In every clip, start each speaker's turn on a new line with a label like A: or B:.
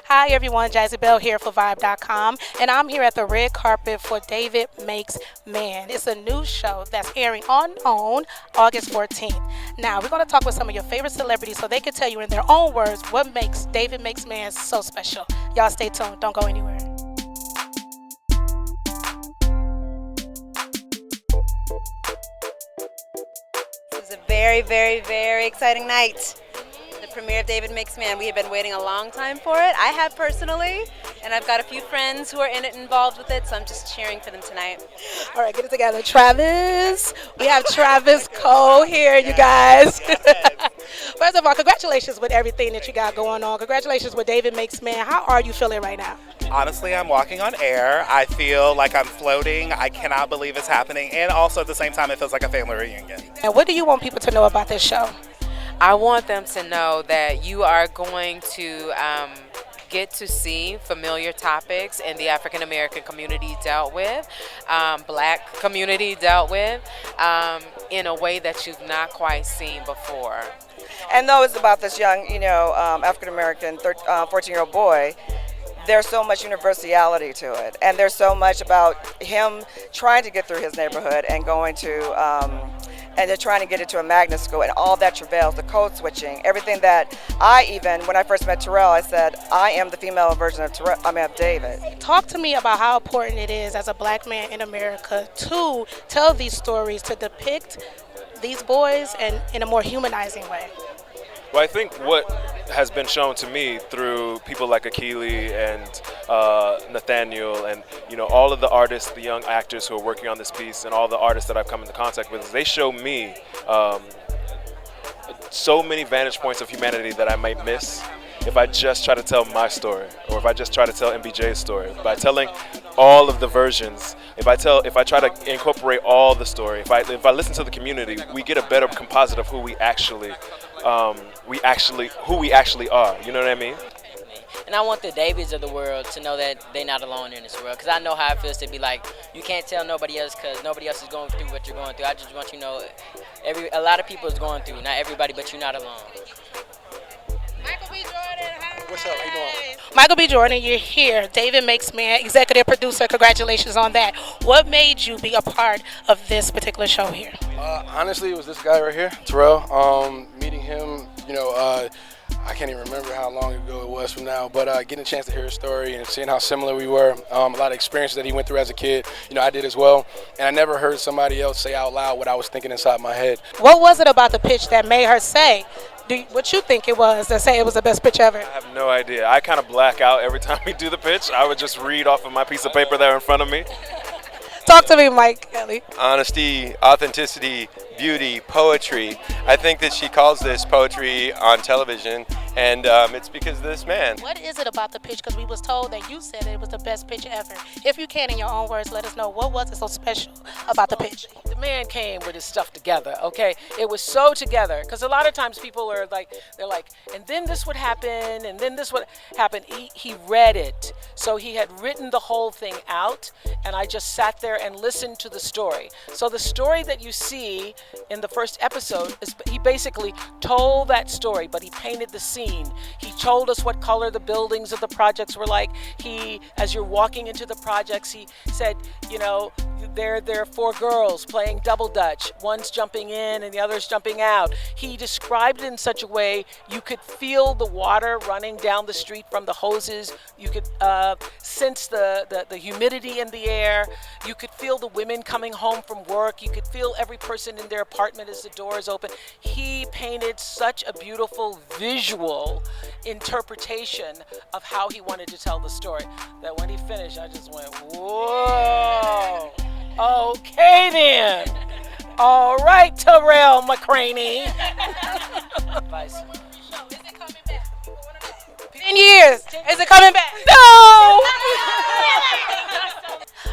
A: Hi everyone, Jazzie Belle here for Vibe.com, and I'm here at the red carpet for David Makes Man. It's a new show that's airing on August 14th. Now, we're going to talk with some of your favorite celebrities so they can tell you in their own words what makes David Makes Man so special. Y'all stay tuned. Don't go anywhere.
B: This is a very, very, very exciting night. The premiere of David Makes Man. We have been waiting a long time for it. I have personally, and I've got a few friends who are in it, involved with it, so I'm just cheering for them tonight.
A: All right, get it together. Travis. We have Travis Cole here, you guys. First of all, congratulations with everything that you got going on. Congratulations with David Makes Man. How are you feeling right now?
C: Honestly, I'm walking on air. I feel like I'm floating. I cannot believe it's happening. And also at the same time, it feels like a family reunion.
A: And what do you want people to know about this show?
D: I want them to know that you are going to get to see familiar topics in the African American community dealt with, Black community dealt with, in a way that you've not quite seen before.
E: And though it's about this young, African American 14-year-old boy, there's so much universality to it, and there's so much about him trying to get through his neighborhood and going to. And they're trying to get into a magnet school, and all that travails, the code switching, everything that when I first met Tarell, I said, I am the female version of David.
A: Talk to me about how important it is as a Black man in America to tell these stories, to depict these boys and in a more humanizing way.
F: Well, I think what has been shown to me through people like Akili and Nathaniel and all of the artists, the young actors who are working on this piece, and all the artists that I've come into contact with, is they show me so many vantage points of humanity that I might miss if I just try to tell my story, or if I just try to tell MBJ's story. By telling all of the versions, if I try to incorporate all the story, if I listen to the community, we get a better composite of who we actually are. You know what I mean?
G: And I want the Davids of the world to know that they're not alone in this world, because I know how it feels to be like, you can't tell nobody else because nobody else is going through what you're going through. I just want you to know a lot of people is going through, not everybody, but you're not alone.
A: Michael B. Jordan, hi.
H: What's up? How you doing?
A: Michael B. Jordan, you're here. David Makes Man, executive producer. Congratulations on that. What made you be a part of this particular show here?
H: Honestly, it was this guy right here, Tarell. Meeting him, I can't even remember how long ago it was from now, but getting a chance to hear his story and seeing how similar we were, a lot of experiences that he went through as a kid, I did as well. And I never heard somebody else say out loud what I was thinking inside my head.
A: What was it about the pitch that made her say what you think it was, to say it was the best pitch ever?
F: I have no idea. I kind of black out every time we do the pitch. I would just read off of my piece of paper there in front of me.
A: Talk to me, Mike Kelly.
I: Honesty, authenticity, beauty, poetry. I think that she calls this poetry on television, and it's because of this man.
A: What is it about the pitch? Because we was told that you said it was the best pitch ever. If you can, in your own words, let us know, what was it so special about the pitch?
J: The man came with his stuff together, okay? It was so together, because a lot of times people are like, they're like, and then this would happen, and then this would happen. He read it, so he had written the whole thing out, and I just sat there and listened to the story. So the story that you see in the first episode is he basically told that story, but he painted the scene. He told us what color the buildings of the projects were like. As you're walking into the projects, he said, there are 4 girls playing double dutch. One's jumping in and the other's jumping out. He described it in such a way you could feel the water running down the street from the hoses. You could sense the humidity in the air. You could feel the women coming home from work. You could feel every person in their apartment as the doors open. He painted such a beautiful visual interpretation of how he wanted to tell the story that when he finished, I just went, whoa. Okay then. All right, Tarell McCraney.
A: Is it coming back? 10 years. Is it coming back?
J: No!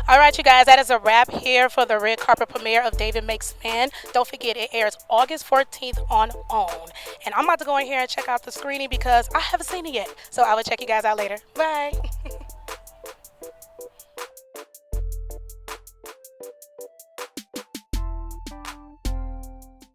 A: All right. right, you guys, that is a wrap here for the red carpet premiere of David Makes Man. Don't forget, it airs August 14th on OWN. And I'm about to go in here and check out the screening because I haven't seen it yet. So I will check you guys out later. Bye.